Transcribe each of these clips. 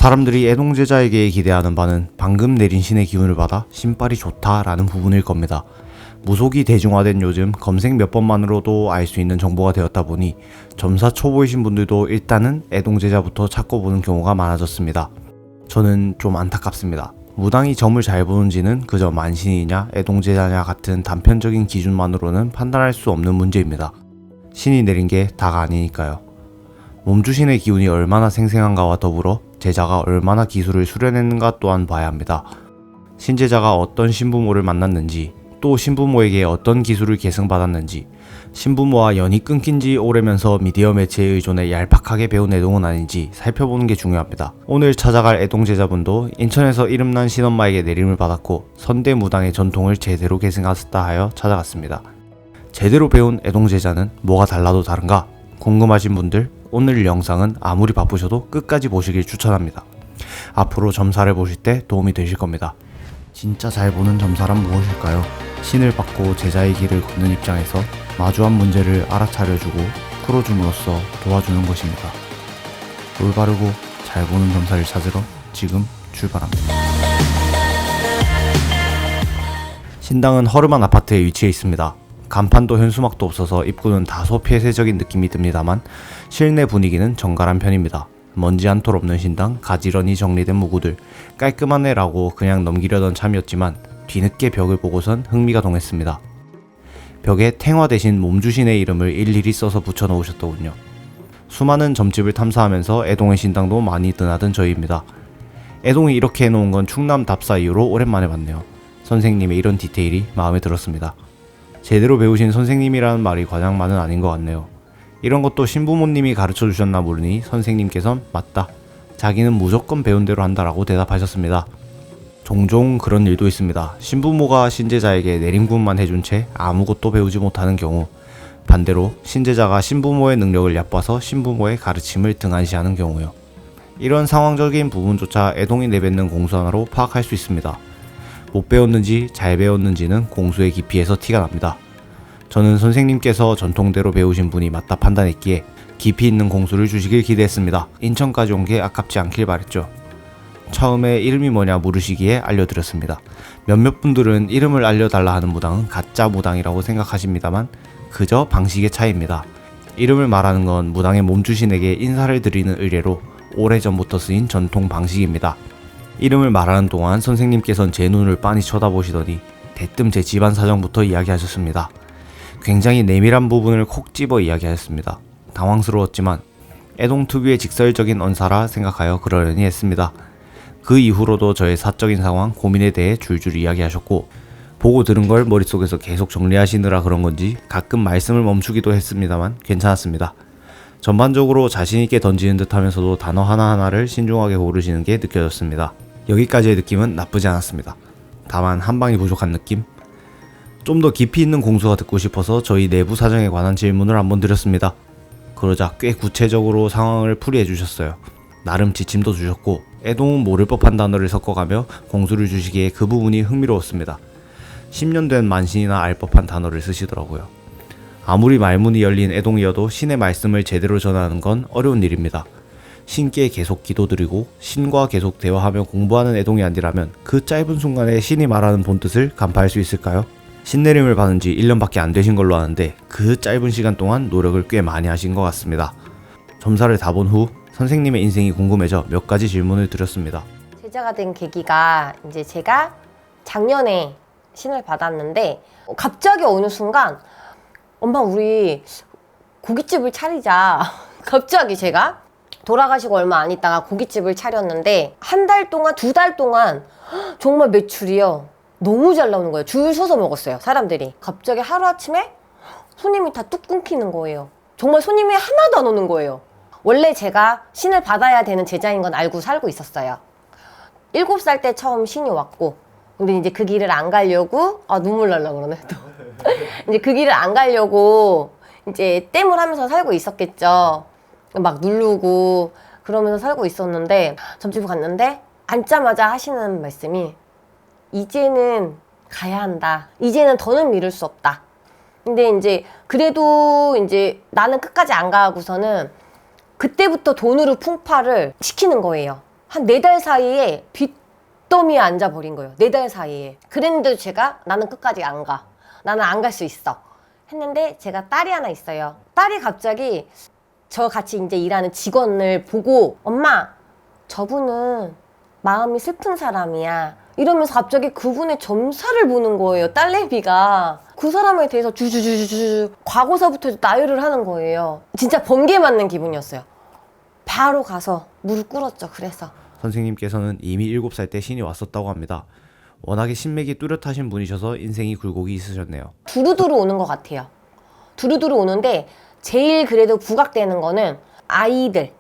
사람들이 애동제자에게 기대하는 바는 방금 내린 신의 기운을 받아 신빨이 좋다라는 부분일 겁니다. 무속이 대중화된 요즘 검색 몇 번만으로도 알 수 있는 정보가 되었다 보니 점사 초보이신 분들도 일단은 애동제자부터 찾고 보는 경우가 많아졌습니다. 저는 좀 안타깝습니다. 무당이 점을 잘 보는지는 그저 만신이냐 애동제자냐 같은 단편적인 기준만으로는 판단할 수 없는 문제입니다. 신이 내린 게 다가 아니니까요. 몸주신의 기운이 얼마나 생생한가와 더불어 제자가 얼마나 기술을 수련했는가 또한 봐야 합니다. 신제자가 어떤 신부모를 만났는지, 또 신부모에게 어떤 기술을 계승받았는지, 신부모와 연이 끊긴 지 오래면서 미디어 매체에 의존해 얄팍하게 배운 애동은 아닌지 살펴보는 게 중요합니다. 오늘 찾아갈 애동제자분도 인천에서 이름난 신엄마에게 내림을 받았고 선대무당의 전통을 제대로 계승하셨다 하여 찾아갔습니다. 제대로 배운 애동제자는 뭐가 달라도 다른가? 궁금하신 분들 오늘 영상은 아무리 바쁘셔도 끝까지 보시길 추천합니다. 앞으로 점사를 보실 때 도움이 되실 겁니다. 진짜 잘 보는 점사란 무엇일까요? 신을 받고 제자의 길을 걷는 입장에서 마주한 문제를 알아차려주고 풀어줌으로써 도와주는 것입니다. 올바르고 잘 보는 점사를 찾으러 지금 출발합니다. 신당은 허름한 아파트에 위치해 있습니다. 간판도 현수막도 없어서 입구는 다소 폐쇄적인 느낌이 듭니다만 실내 분위기는 정갈한 편입니다. 먼지 한 톨 없는 신당, 가지런히 정리된 무구들, 깔끔하네라고 그냥 넘기려던 참이었지만 뒤늦게 벽을 보고선 흥미가 동했습니다. 벽에 탱화 대신 몸주신의 이름을 일일이 써서 붙여놓으셨더군요. 수많은 점집을 탐사하면서 애동의 신당도 많이 드나든 저희입니다. 애동이 이렇게 해놓은 건 충남 답사 이후로 오랜만에 봤네요. 선생님의 이런 디테일이 마음에 들었습니다. 제대로 배우신 선생님이라는 말이 과장만은 아닌 것 같네요. 이런 것도 신부모님이 가르쳐 주셨나 모르니 선생님께선 맞다. 자기는 무조건 배운 대로 한다라고 대답하셨습니다. 종종 그런 일도 있습니다. 신부모가 신제자에게 내림굿만 해준 채 아무것도 배우지 못하는 경우, 반대로 신제자가 신부모의 능력을 얕봐서 신부모의 가르침을 등한시하는 경우요. 이런 상황적인 부분조차 애동이 내뱉는 공수 하나로 파악할 수 있습니다. 못 배웠는지 잘 배웠는지는 공수의 깊이에서 티가 납니다. 저는 선생님께서 전통대로 배우신 분이 맞다 판단했기에 깊이 있는 공수를 주시길 기대했습니다. 인천까지 온 게 아깝지 않길 바랬죠. 처음에 이름이 뭐냐 물으시기에 알려드렸습니다. 몇몇 분들은 이름을 알려달라 하는 무당은 가짜 무당이라고 생각하십니다만 그저 방식의 차이입니다. 이름을 말하는 건 무당의 몸주신에게 인사를 드리는 의례로 오래전부터 쓰인 전통 방식입니다. 이름을 말하는 동안 선생님께선 제 눈을 빤히 쳐다보시더니 대뜸 제 집안 사정부터 이야기하셨습니다. 굉장히 내밀한 부분을 콕 집어 이야기하였습니다. 당황스러웠지만 애동 특유의 직설적인 언사라 생각하여 그러려니 했습니다. 그 이후로도 저의 사적인 상황, 고민에 대해 줄줄 이야기하셨고 보고 들은 걸 머릿속에서 계속 정리하시느라 그런 건지 가끔 말씀을 멈추기도 했습니다만 괜찮았습니다. 전반적으로 자신있게 던지는 듯 하면서도 단어 하나하나를 신중하게 고르시는 게 느껴졌습니다. 여기까지의 느낌은 나쁘지 않았습니다. 다만 한 방이 부족한 느낌? 좀 더 깊이 있는 공수가 듣고 싶어서 저희 내부 사정에 관한 질문을 한번 드렸습니다. 그러자 꽤 구체적으로 상황을 풀이해 주셨어요. 나름 지침도 주셨고 애동은 모를 법한 단어를 섞어가며 공수를 주시기에 그 부분이 흥미로웠습니다. 10년 된 만신이나 알 법한 단어를 쓰시더라고요. 아무리 말문이 열린 애동이어도 신의 말씀을 제대로 전하는 건 어려운 일입니다. 신께 계속 기도드리고 신과 계속 대화하며 공부하는 애동이 아니라면 그 짧은 순간에 신이 말하는 본뜻을 간파할 수 있을까요? 신내림을 받은 지 1년밖에 안 되신 걸로 아는데 그 짧은 시간 동안 노력을 꽤 많이 하신 것 같습니다. 점사를 다 본 후 선생님의 인생이 궁금해져 몇 가지 질문을 드렸습니다. 제자가 된 계기가 이제 제가 작년에 신을 받았는데 갑자기 어느 순간 엄마 우리 고깃집을 차리자. 갑자기 제가 돌아가시고 얼마 안 있다가 고깃집을 차렸는데 한 달 동안, 2달 동안 정말 매출이요. 너무 잘 나오는 거예요. 줄 서서 먹었어요, 사람들이. 갑자기 하루아침에 손님이 다 뚝 끊기는 거예요. 정말 손님이 하나도 안 오는 거예요. 원래 제가 신을 받아야 되는 제자인 건 알고 살고 있었어요. 7살 때 처음 신이 왔고, 근데 이제 그 길을 안 가려고, 눈물 날라 그러네, 또. 이제 그 길을 안 가려고, 이제 땜을 하면서 살고 있었겠죠. 막 누르고, 그러면서 살고 있었는데, 점집을 갔는데, 앉자마자 하시는 말씀이, 이제는 가야 한다. 이제는 더는 미룰 수 없다. 근데 이제, 그래도 이제 나는 끝까지 안 가고서는, 그때부터 돈으로 풍파를 시키는 거예요. 한 4달 사이에 빚더미에 앉아버린 거예요. 4달 사이에. 그랬는데도 제가 나는 끝까지 안 가. 나는 안 갈 수 있어. 했는데 제가 딸이 하나 있어요. 딸이 갑자기 저 같이 이제 일하는 직원을 보고 엄마, 저분은 마음이 슬픈 사람이야. 이러면서 갑자기 그분의 점사를 보는 거예요. 딸내미가. 그 사람에 대해서 주주주주주 과거사부터 나열을 하는 거예요. 진짜 번개 맞는 기분이었어요. 바로 가서 무릎 꿇었죠. 그래서 선생님께서는 이미 7살 때 신이 왔었다고 합니다. 워낙에 신맥이 뚜렷하신 분이셔서 인생이 굴곡이 있으셨네요. 두루두루 오는 것 같아요. 두루두루 오는데 제일 그래도 부각되는 거는 아이들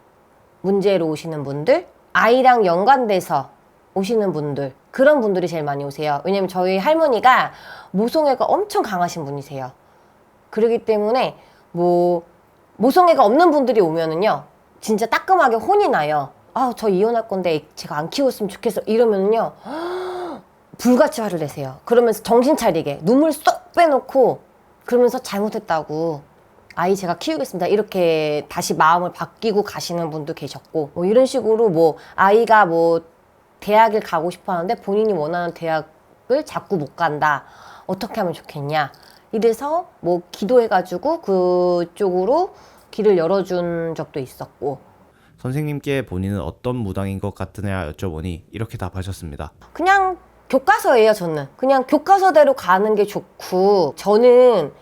문제로 오시는 분들, 아이랑 연관돼서 오시는 분들, 그런 분들이 제일 많이 오세요. 왜냐면 저희 할머니가 모성애가 엄청 강하신 분이세요. 그렇기 때문에 모성애가 없는 분들이 오면은요 진짜 따끔하게 혼이 나요. 아, 저 이혼할 건데 제가 안 키웠으면 좋겠어 이러면은요 불같이 화를 내세요. 그러면서 정신 차리게 눈물 쏙 빼놓고 그러면서 잘못했다고 아이 제가 키우겠습니다 이렇게 다시 마음을 바뀌고 가시는 분도 계셨고, 이런 식으로 아이가 대학을 가고 싶어 하는데 본인이 원하는 대학을 자꾸 못 간다, 어떻게 하면 좋겠냐, 이래서 기도해가지고 그쪽으로 길을 열어준 적도 있었고. 선생님께 본인은 어떤 무당인 것 같으냐 여쭤보니 이렇게 답하셨습니다. 그냥 교과서예요. 저는 그냥 교과서대로 가는 게 좋고, 저는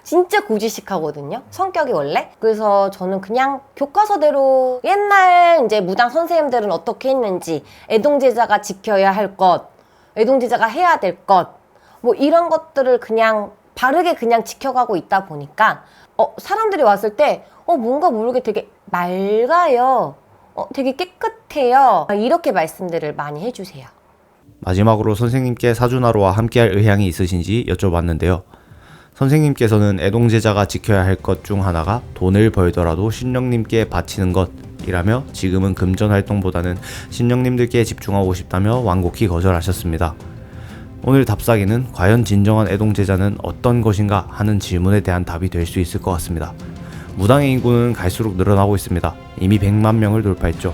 진짜 고지식하거든요, 성격이 원래. 그래서 저는 그냥 교과서대로 옛날 이제 무당 선생님들은 어떻게 했는지, 애동제자가 지켜야 할 것, 애동제자가 해야 될 것, 이런 것들을 그냥 바르게 그냥 지켜가고 있다 보니까 사람들이 왔을 때 뭔가 모르게 되게 맑아요, 되게 깨끗해요, 이렇게 말씀들을 많이 해주세요. 마지막으로 선생님께 사주나로와 함께할 의향이 있으신지 여쭤봤는데요. 선생님께서는 애동제자가 지켜야 할 것 중 하나가 돈을 벌더라도 신령님께 바치는 것이라며 지금은 금전 활동보다는 신령님들께 집중하고 싶다며 완곡히 거절하셨습니다. 오늘 답사기는 과연 진정한 애동제자는 어떤 것인가 하는 질문에 대한 답이 될 수 있을 것 같습니다. 무당의 인구는 갈수록 늘어나고 있습니다. 이미 100만 명을 돌파했죠.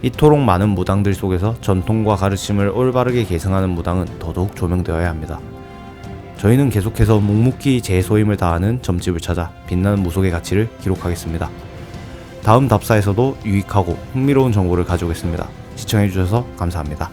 이토록 많은 무당들 속에서 전통과 가르침을 올바르게 계승하는 무당은 더더욱 조명되어야 합니다. 저희는 계속해서 묵묵히 제 소임을 다하는 점집을 찾아 빛나는 무속의 가치를 기록하겠습니다. 다음 답사에서도 유익하고 흥미로운 정보를 가져오겠습니다. 시청해주셔서 감사합니다.